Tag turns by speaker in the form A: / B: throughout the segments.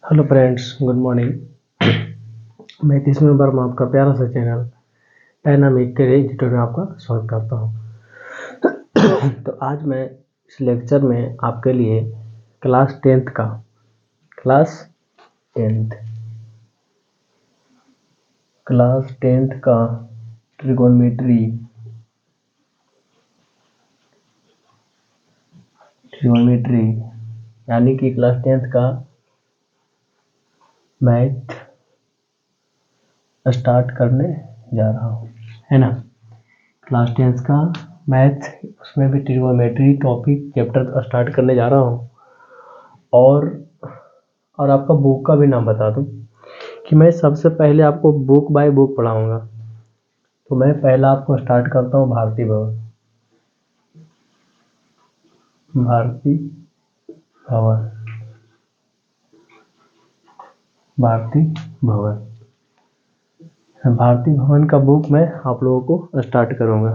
A: Hello friends, good morning. मैं 30वें number में आपका प्यारा सा चैनल डायनामिक के एडिटर में आपका स्वागत करता हूं। तो आज मैं इस लेक्चर में आपके लिए क्लास टेंथ का ट्रिगोनोमेट्री यानी कि क्लास 10th का मैथ स्टार्ट करने जा रहा हूँ, है ना। क्लास 10th का मैथ, उसमें भी ट्रिगोनोमेट्री टॉपिक चैप्टर स्टार्ट करने जा रहा हूँ। और आपका बुक का भी नाम बता दूँ कि मैं सबसे पहले आपको बुक बाय बुक पढ़ाऊँगा। तो मैं पहला आपको स्टार्ट करता हूँ भारती भवन का बुक मैं आप लोगों को स्टार्ट करूँगा,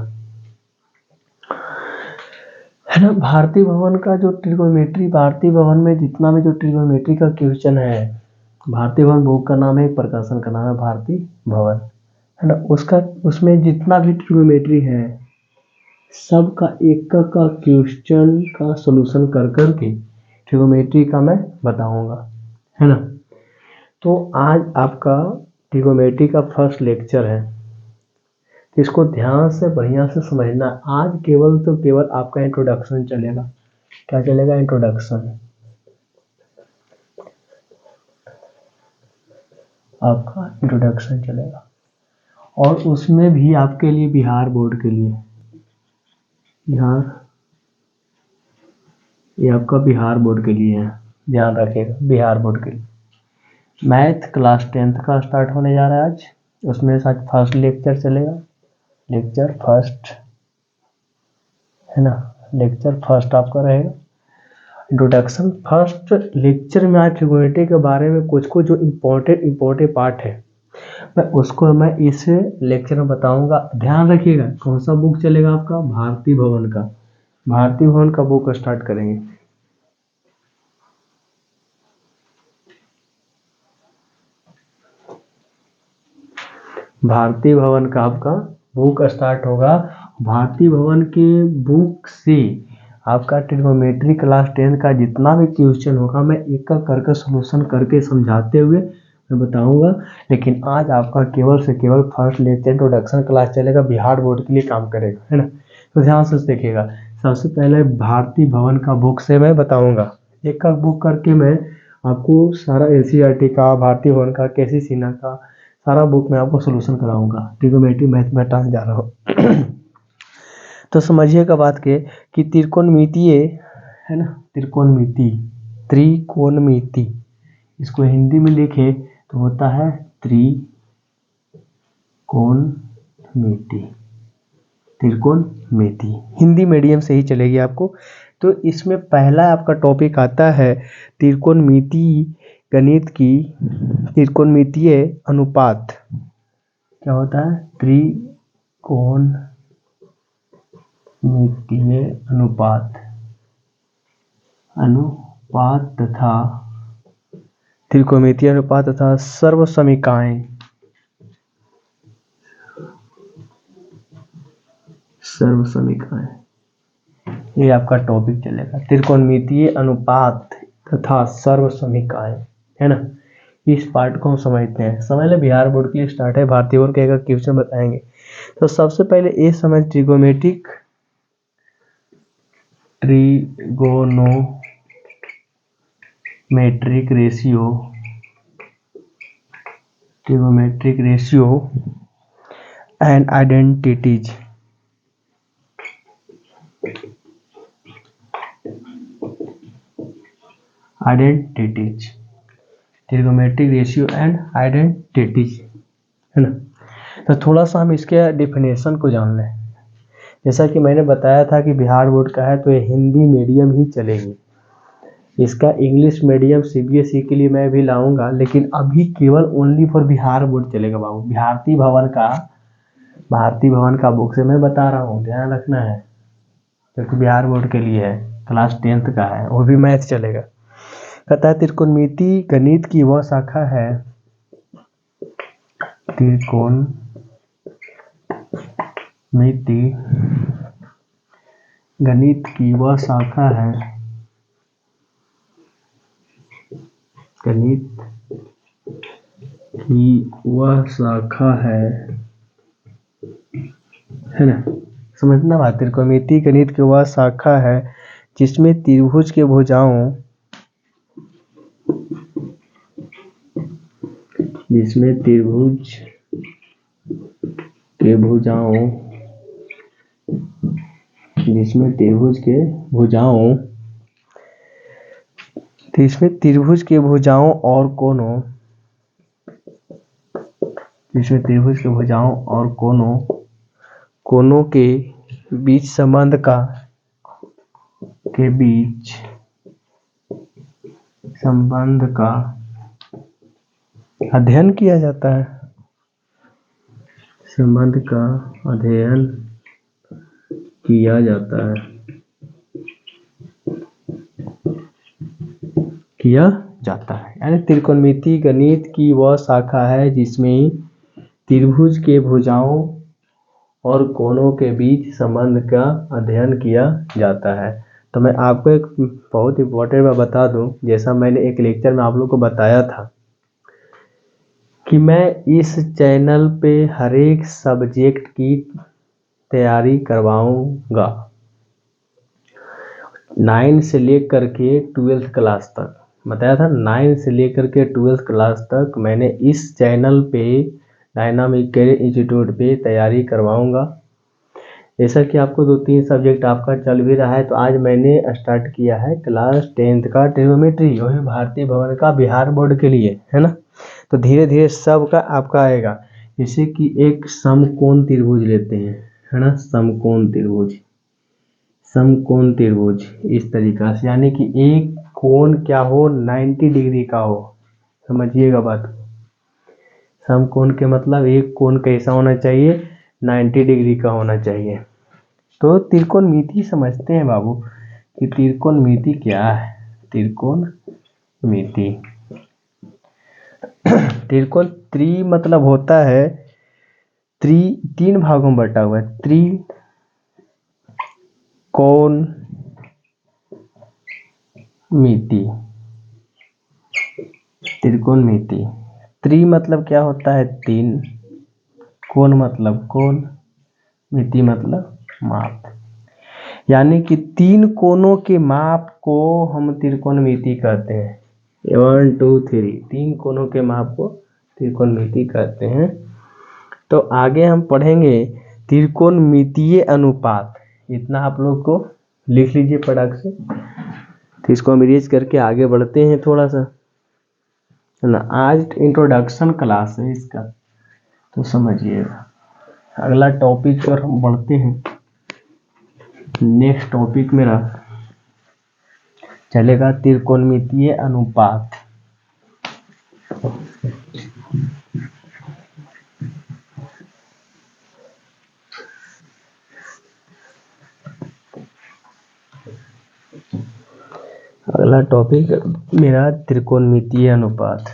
A: है ना। भारती भवन का जो ट्रिगोनोमेट्री, भारती भवन में जितना भी जो ट्रिगोनोमेट्री का क्वेश्चन है, भारती भवन बुक का नाम है, एक प्रकाशन का नाम है भारती भवन, है ना। उसमें जितना भी ट्रिगोनोमेट्री है सबका एक का क्वेश्चन का सॉल्यूशन कर के ट्रिगोनोमेट्री का मैं बताऊंगा, है ना। तो आज आपका ट्रिगोनोमेट्री का फर्स्ट लेक्चर है, इसको ध्यान से बढ़िया से समझना। आज केवल आपका इंट्रोडक्शन चलेगा। क्या चलेगा? इंट्रोडक्शन। आपका इंट्रोडक्शन चलेगा, और उसमें भी आपके लिए बिहार बोर्ड के लिए ये आपका बिहार बोर्ड के लिए है, ध्यान रखिएगा। बिहार बोर्ड के लिए मैथ क्लास 10th का स्टार्ट होने जा रहा है आज। उसमें आज फर्स्ट लेक्चर चलेगा, लेक्चर फर्स्ट, है ना। लेक्चर फर्स्ट आपका रहेगा इंट्रोडक्शन। फर्स्ट लेक्चर में आज ट्रिगोनोमेट्री के बारे में कुछ जो इम्पोर्टेंट पार्ट है मैं इस लेक्चर में बताऊंगा। ध्यान रखिएगा। कौन सा बुक चलेगा आपका? भारती भवन का बुक स्टार्ट करेंगे। भारती भवन का आपका बुक स्टार्ट होगा। भारती भवन के बुक से आपका ट्रिगोनोमेट्री क्लास 10 का जितना भी क्वेश्चन होगा मैं एक करके सॉल्यूशन करके समझाते हुए मैं बताऊंगा। लेकिन आज आपका केवल से केवल फर्स्ट लेक्चर इंट्रोडक्शन क्लास चलेगा, बिहार बोर्ड के लिए काम करेगा, है ना। तो ध्यान से देखिएगा। सबसे पहले भारती भवन का बुक से मैं बताऊंगा, एक का बुक करके मैं आपको सारा NCERT का, भारती भवन का, KC सिन्हा का सारा बुक मैं आपको सॉल्यूशन कराऊंगा। ट्रिगोनोमेट्री मैथ में हटाने जा रहा हूँ। तो समझिएगा बात के कि त्रिकोणमितीय, है ना, त्रिकोणमिति इसको हिंदी में लिखे तो होता है त्रिकोणमिति। हिंदी मीडियम से ही चलेगी आपको। तो इसमें पहला आपका टॉपिक आता है त्रिकोणमिति गणित की त्रिकोणमितीय अनुपात। क्या होता है? त्रिकोणमितीय अनुपात तथा त्रिकोणमितीय अनुपात तथा सर्वसमीकाएं। ये आपका टॉपिक चलेगा, त्रिकोणमितीय अनुपात तथा सर्वसमीकाएं, है ना। इस पार्ट को हम समझते हैं। समझ ले, बिहार बोर्ड के लिए स्टार्ट है, भारतीय बोर्ड के एक क्वेश्चन बताएंगे। तो सबसे पहले ये समझ trigonometric ratio and identities. Trigonometric ratio and identities, है ना। तो थोड़ा सा हम इसके डिफिनेशन को जान लें। जैसा कि मैंने बताया था कि बिहार बोर्ड का है तो ये हिंदी मीडियम ही चलेगी। इसका इंग्लिश मीडियम CBSE के लिए मैं भी लाऊंगा, लेकिन अभी केवल ओनली फॉर बिहार बोर्ड चलेगा बाबू। भारती भवन का बुक से मैं बता रहा हूँ, ध्यान रखना है, क्योंकि बिहार बोर्ड के लिए है, क्लास 10th का है, वो भी मैथ चलेगा। कहता है त्रिकोणमिति गणित की वह शाखा है, त्रिकोणमिति गणित की वह शाखा है, गणित की वह शाखा है ना। समझना बात, त्रिकोणमिति गणित की वह शाखा है जिसमें त्रिभुज के भुजाओं और कोनों के बीच संबंध का अध्ययन किया जाता है, यानी त्रिकोणमिति गणित की वह शाखा है जिसमें त्रिभुज के भुजाओं और कोनों के बीच संबंध का अध्ययन किया जाता है। तो मैं आपको एक बहुत इम्पोर्टेंट बात बता दूं, जैसा मैंने एक लेक्चर में आप लोग को बताया था कि मैं इस चैनल पे हर एक सब्जेक्ट की तैयारी करवाऊंगा, 9 से लेकर के 12th क्लास तक बताया था। 9 से लेकर के 12th क्लास तक मैंने इस चैनल पे डायनामिक कैरियर इंस्टीट्यूट पे तैयारी करवाऊंगा। जैसा कि आपको 2-3 सब्जेक्ट आपका चल भी रहा है, तो आज मैंने स्टार्ट किया है क्लास 10th का ट्रिग्नोमेट्री, वही भारतीय भवन का बिहार बोर्ड के लिए, है ना। तो धीरे धीरे सब का आपका आएगा। जैसे कि एक समकोण त्रिभुज लेते हैं, है ना, समकोण त्रिभुज इस तरीका से, यानी कि एक कोण क्या हो, 90 डिग्री का हो। समझिएगा बात को, समकोण के मतलब एक कोण कैसा होना चाहिए, 90 डिग्री का होना चाहिए। तो त्रिकोणमिति समझते हैं बाबू कि त्रिकोणमिति क्या है। त्रिकोणमिति त्रि मतलब होता है, 3 भागों में बटा हुआ है, त्रिकोणमिति। त्रि मतलब क्या होता है, 3, कोण मतलब कोण, मिति मतलब माप, यानी कि 3 कोणों के माप को हम त्रिकोणमिति कहते हैं। 1 2 3 3 कोणों के माप को त्रिकोणमिति कहते हैं। तो आगे हम पढ़ेंगे त्रिकोणमितीय अनुपात, इतना आप लोग को लिख लीजिए फटाक से। तो इसको हम इरेज करके आगे बढ़ते हैं थोड़ा सा, है ना। आज इंट्रोडक्शन क्लास है इसका, तो समझिएगा। अगला टॉपिक पर हम बढ़ते हैं। नेक्स्ट टॉपिक मेरा चलेगा त्रिकोणमितीय अनुपात। अगला टॉपिक मेरा त्रिकोणमितीय अनुपात,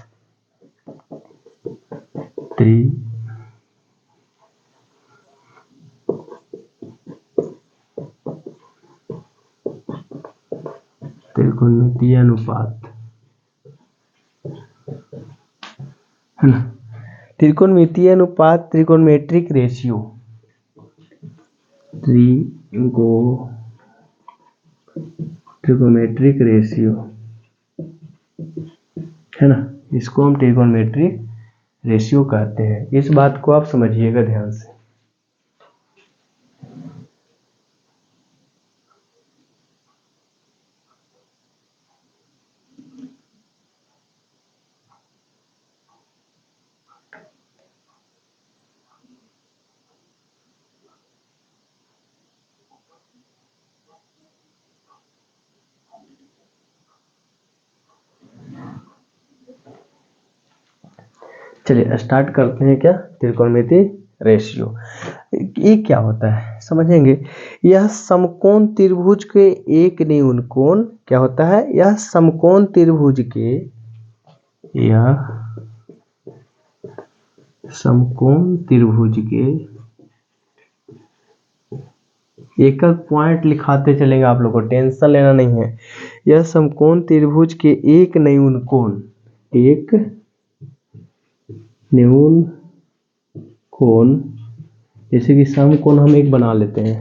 A: त्रिकोणमितीय अनुपात, है ना। त्रिकोणमितीय अनुपात, त्रिकोणमेट्रिक रेशियो, ट्रिगोमेट्रिक रेशियो, है ना। इसको हम ट्रिगोमेट्रिक रेशियो कहते हैं। इस बात को आप समझिएगा ध्यान से। चलिए स्टार्ट करते हैं क्या, त्रिकोणमितीय रेशियो। ये क्या होता है समझेंगे। यह समकोण त्रिभुज के एक न्यून कोण क्या होता है, यह समकोण त्रिभुज के, यह समकोण त्रिभुज के, एक एक पॉइंट लिखाते चलेंगे, आप लोग को टेंशन लेना नहीं है। यह समकोण त्रिभुज के एक न्यून कोण, एक न्यून कोण, जैसे कि समकोण हम एक बना लेते हैं,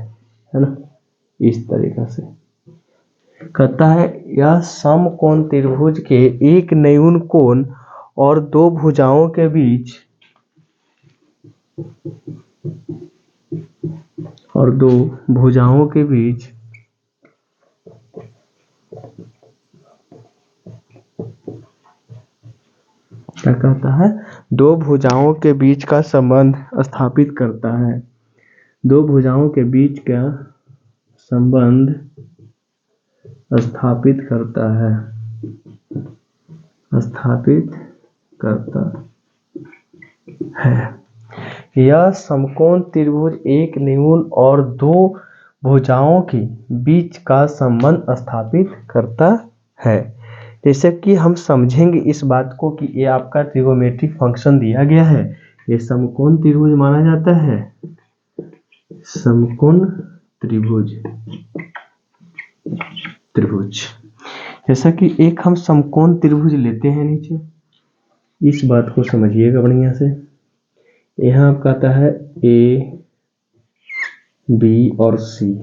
A: है ना, इस तरीका से कहता है यह समकोण त्रिभुज के एक न्यून कोण और दो भुजाओं के बीच, और दो भुजाओं के बीच क्या कहता है, दो भुजाओं के बीच का संबंध स्थापित करता है। दो भुजाओं के बीच का संबंध स्थापित करता है, स्थापित करता है। यह समकोण त्रिभुज एक न्यून और दो भुजाओं के बीच का संबंध स्थापित करता है। जैसे कि हम समझेंगे इस बात को कि ये आपका ट्रिगोनोमेट्रिक फंक्शन दिया गया है, ये समकोण त्रिभुज माना जाता है, समकोण त्रिभुज, त्रिभुज। जैसा कि एक हम समकोण त्रिभुज लेते हैं नीचे, इस बात को समझिएगा बढ़िया से। यहाँ आपका आता है ए, बी और सी।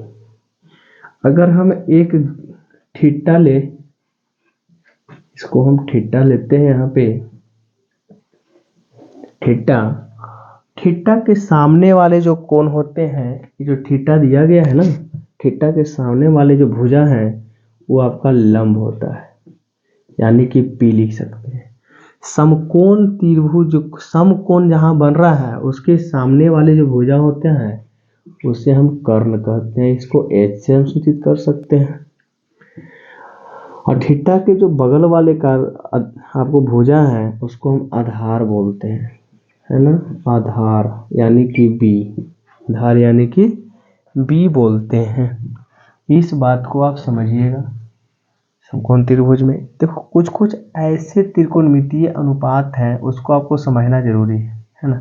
A: अगर हम एक थीटा ले, इसको हम थीटा लेते हैं, यहाँ पे थीटा, थीटा के सामने वाले जो कोण होते हैं, ये जो थीटा दिया गया है ना, थीटा के सामने वाले जो भुजा हैं वो आपका लंब होता है, यानी कि पी लिख सकते हैं। समकोण त्रिभुज, समकोण जहां बन रहा है उसके सामने वाले जो भुजा होते हैं उसे हम कर्ण कहते हैं, इसको एच से हम सूचित कर सकते हैं। और थीटा के जो बगल वाले का आपको भुजा है उसको हम आधार बोलते हैं, है ना, आधार यानी कि बी, आधार यानी कि बी बोलते हैं। इस बात को आप समझिएगा। समकोण त्रिभुज में देखो कुछ कुछ ऐसे त्रिकोणमितीय अनुपात हैं, उसको आपको समझना जरूरी है ना,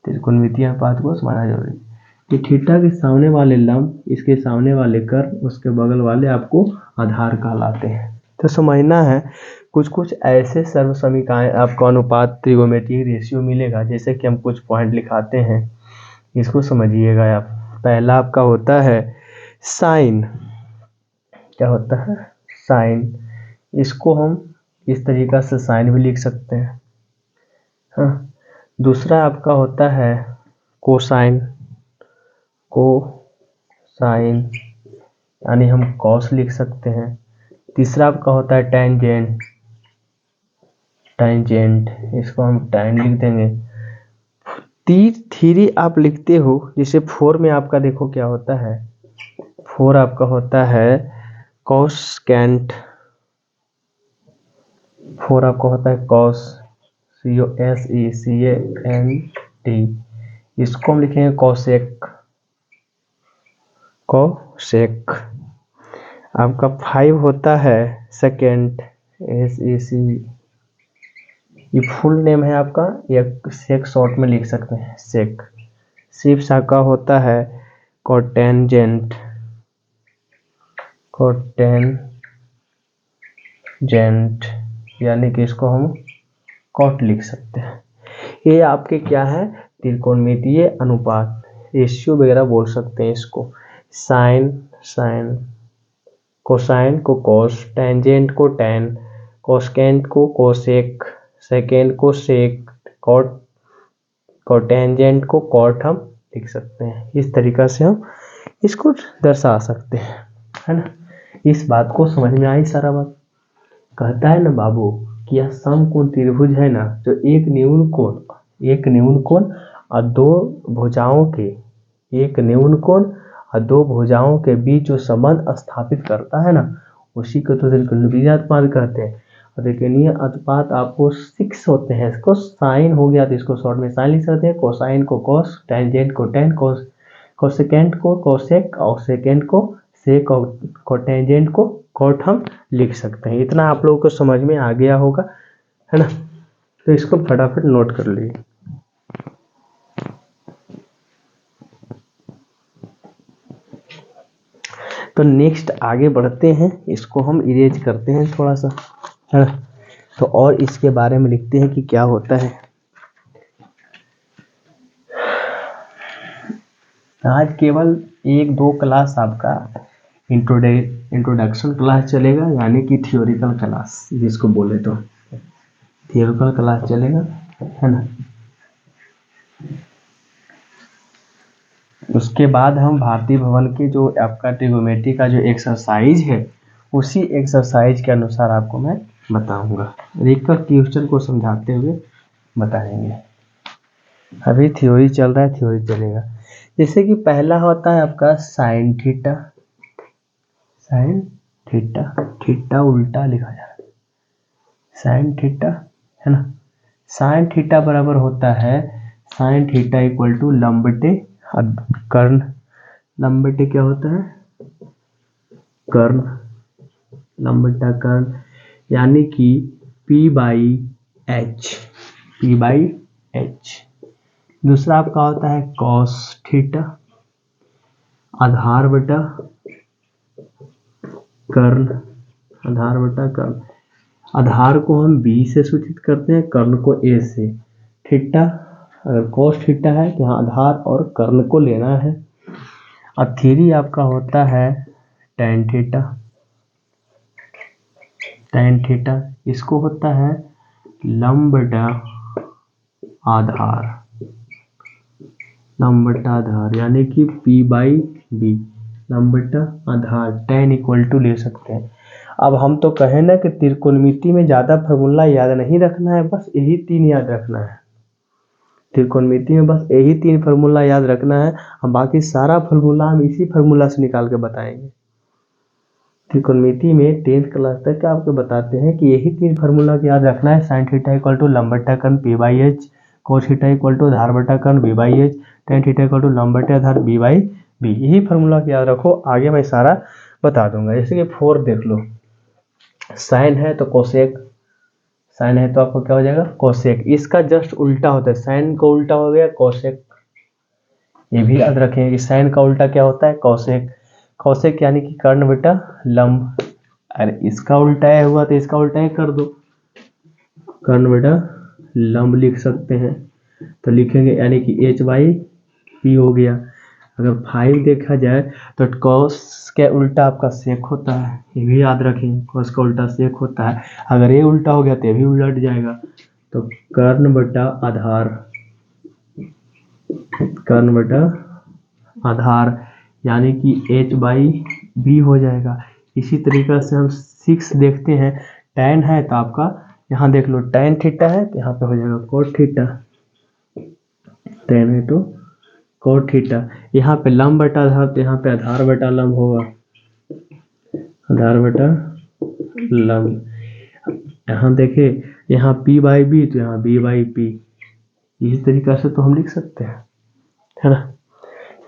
A: त्रिकोणमितीय अनुपात को समझना जरूरी है कि थीटा के सामने वाले लंब, इसके सामने वाले कर्ण, उसके बगल वाले आपको आधार कहलाते हैं। तो समझना है कुछ कुछ ऐसे सर्वसमीकाएं आपको अनुपात त्रिकोणमितीय रेशियो मिलेगा। जैसे कि हम कुछ पॉइंट लिखाते हैं, इसको समझिएगा आप। पहला आपका होता है साइन, क्या होता है, साइन, इसको हम इस तरीका से साइन भी लिख सकते हैं, हाँ। दूसरा आपका होता है कोसाइन, कोसाइन यानी हम कॉस लिख सकते हैं। तीसरा आपका होता है टेंजेंट, टेंजेंट, इसको हम टैन लिख देंगे। थ्री आप लिखते हो, जैसे फोर में आपका देखो क्या होता है, फोर आपका होता है कॉसकेंट, फोर आपका होता है कॉस, COSECANT, इसको हम लिखेंगे कॉसेक, कॉसेक। आपका फाइव होता है सेकेंड, SEC, ये फुल नेम है आपका, या सेक शॉर्ट में लिख सकते हैं सेक। सिक्स आपका होता है कोटेंजेंट, कोटेंजेंट यानी कि इसको हम कॉट लिख सकते हैं। ये आपके क्या है, त्रिकोणमितीय अनुपात, रेशियो वगैरह बोल सकते हैं इसको। साइन, साइन, कोसाइन को कॉस, टेंजेंट को टैन, कोसकेंट को कोसेक, सेकेंड को सेक, कॉट, कोटेंजेंट को कॉट हम लिख सकते हैं। इस तरीका से हम इसको दर्शा सकते हैं, है ना। इस बात को समझ में आई सारा बात। कहता है ना बाबू कि यह समकोण त्रिभुज है ना, जो एक न्यून कोण, एक न्यून कोण और दो भुजाओं के, एक न्यून कोण और दो भुजाओं के बीच जो संबंध स्थापित करता है ना, उसी को तो त्रिकोणमितीय अनुपात कहते हैं। और त्रिकोणीय अनुपात आपको 6 होते हैं। इसको साइन हो गया तो इसको शॉर्ट में साइन लिख सकते हैं, कोसाइन को कॉस, टेंजेंट को टेन, कोस कोसेकेंट को कोसेक और सेकेंड को सेक और कोटेंजेंट को कॉट हम लिख सकते हैं। इतना आप लोगों को समझ में आ गया होगा, है ना। तो इसको फटाफट नोट कर लीजिए। तो नेक्स्ट आगे बढ़ते हैं, इसको हम इरेज करते हैं थोड़ा सा, है ना। तो और इसके बारे में लिखते हैं कि क्या होता है। आज केवल 1-2 क्लास आपका इंट्रोडक्शन क्लास चलेगा, यानी कि थियोरिकल क्लास जिसको बोले तो थियोरिकल क्लास चलेगा, है ना। उसके बाद हम भारतीय भवन के जो आपका ट्रिगोनोमेट्री का जो एक्सरसाइज है, उसी एक्सरसाइज के अनुसार आपको मैं बताऊंगा। एक एक क्वेश्चन को समझाते हुए बताएंगे। अभी थ्योरी चल रहा है, थ्योरी चलेगा। जैसे कि पहला होता है आपका sine theta, sine theta, theta उल्टा लिखा जा रहा है, साइन थीटा, है ना। साइन थीटा बराबर होता है साइन थीटा इक्वल टू लंब बटे कर्ण। लंब बटे क्या होता है, कर्ण, लंब बटा कर्ण, यानी कि P by H, P by H. दूसरा आपका होता है कॉस थीटा, आधार बटा कर्ण, आधार बटा कर्ण। आधार को हम B से सूचित करते हैं, कर्ण को A से। थीटा अगर कॉस थीटा है तो यहाँ आधार और कर्ण को लेना है। और थ्री आपका होता है tan थीटा, tan थीटा, इसको होता है लंब बटा आधार, लंब बटा आधार, यानी कि P बाई बी, लंब बटा आधार, tan इक्वल टू ले सकते हैं। अब हम तो कहें ना कि त्रिकोणमिति में ज़्यादा फार्मूला याद नहीं रखना है, बस यही 3 याद रखना है। त्रिकोणमिति में बस यही 3 फार्मूला याद रखना है, हम बाकी सारा फार्मूला हम इसी फार्मूला से निकाल के बताएंगे। त्रिकोणमिति में 10th क्लास तक आपको बताते हैं कि यही 3 फार्मूला को याद रखना है। साइन थीटा इक्वल टू लंब बटा कर्ण P by h, cos theta equal to आधार बटा कर्ण B by h, tan theta equal to लंब बटे आधार B बाई बी। यही फार्मूला को याद रखो, आगे मैं सारा बता दूंगा। जैसे कि 4 देख लो, साइन है तो कोसेक, साइन है तो आपको क्या हो जाएगा कोसेक, इसका जस्ट उल्टा होता है, साइन का उल्टा हो गया कोसेक। ये भी याद रखें कि साइन का उल्टा क्या होता है कोसेक, कोसेक यानी कि कर्ण बटा लंब। अरे इसका उल्टा है हुआ तो इसका उल्टा है कर दो, कर्ण बटा लंब लिख सकते हैं। तो लिखेंगे यानी कि H बाई P हो गया। अगर 5 देखा जाए तो कॉस के उल्टा आपका सेक होता है, ये भी याद रखें, कॉस का उल्टा सेक होता है। अगर ये उल्टा हो गया तो ये भी उलट जाएगा। तो कर्ण बटा आधार, कर्ण बटा आधार, यानी कि H बाई बी हो जाएगा। इसी तरीके से हम 6 देखते हैं, tan है तो आपका यहाँ देख लो tan थीटा है तो यहाँ पे हो जाएगा cot थीटा, tan है तो cot थीटा। यहाँ पे लंब बटा आधार तो यहाँ पे आधार बटा लंब होगा, आधार बटा लंब। यहाँ देखिए यहाँ P बाई बी तो यहाँ B बाई पी। इस तरीक़ा से तो हम लिख सकते हैं, है ना।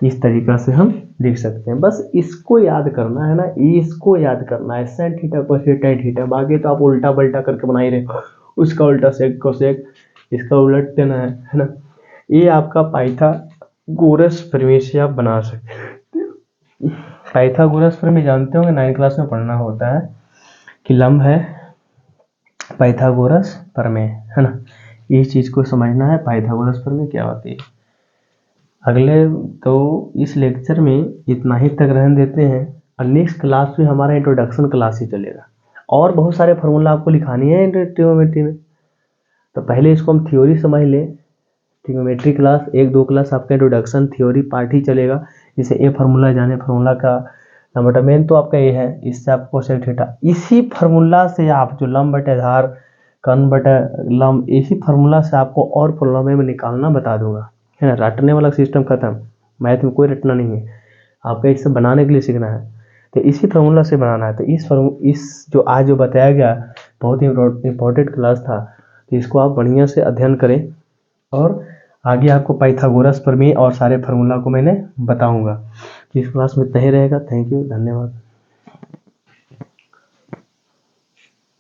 A: इस तरीक़ा से हम लिख सकते हैं। बस इसको याद करना है ना, इसको याद करना है, sine theta cosec tan theta. बाकी तो आप उल्टा पल्टा करके बना ही रहे, उसका उल्टा सेक कोसेक, इसका उलट देना है ना। ये आपका पाइथागोरस प्रमेय से आप बना सकते हैं। पाइथागोरस प्रमेय जानते होंगे, 9th क्लास में पढ़ना होता है कि लंब है पाइथागोरस प्रमेय, है ना। इस चीज़ को समझना है, पाइथागोरस प्रमेय क्या होती है। अगले तो इस लेक्चर में इतना ही तक रहने देते हैं, और नेक्स्ट क्लास में हमारा इंट्रोडक्शन क्लास ही चलेगा। और बहुत सारे फार्मूला आपको लिखानी है ट्रिग्नोमेट्री में, तो पहले इसको हम थ्योरी समझ लें। ट्रिग्नोमेट्री क्लास 1-2 क्लास आपका इंट्रोडक्शन थ्योरी पार्ट ही चलेगा, जैसे ए फार्मूला जाने, फार्मूला का नंबर मेन तो आपका ये है, इससे आपको कोसेक थीटा, इसी फार्मूला से आप जो लंब बटे आधार कर्ण बटे लंब, इसी फार्मूला से आपको और फार्मूला में निकालना बता दूंगा, है ना। रटने वाला सिस्टम खत्म, मैथ में कोई रटना नहीं है, आपको इसे बनाने के लिए सीखना है। तो इसी फार्मूला से बनाना है। तो इस जो आज जो बताया गया बहुत ही इम्पोर्टेंट क्लास था, तो इसको आप बढ़िया से अध्ययन करें और आगे आपको पाइथागोरस प्रमेय और सारे फार्मूला को मैंने बताऊंगा। तो इस क्लास में इतना ही रहेगा। थैंक यू, धन्यवाद।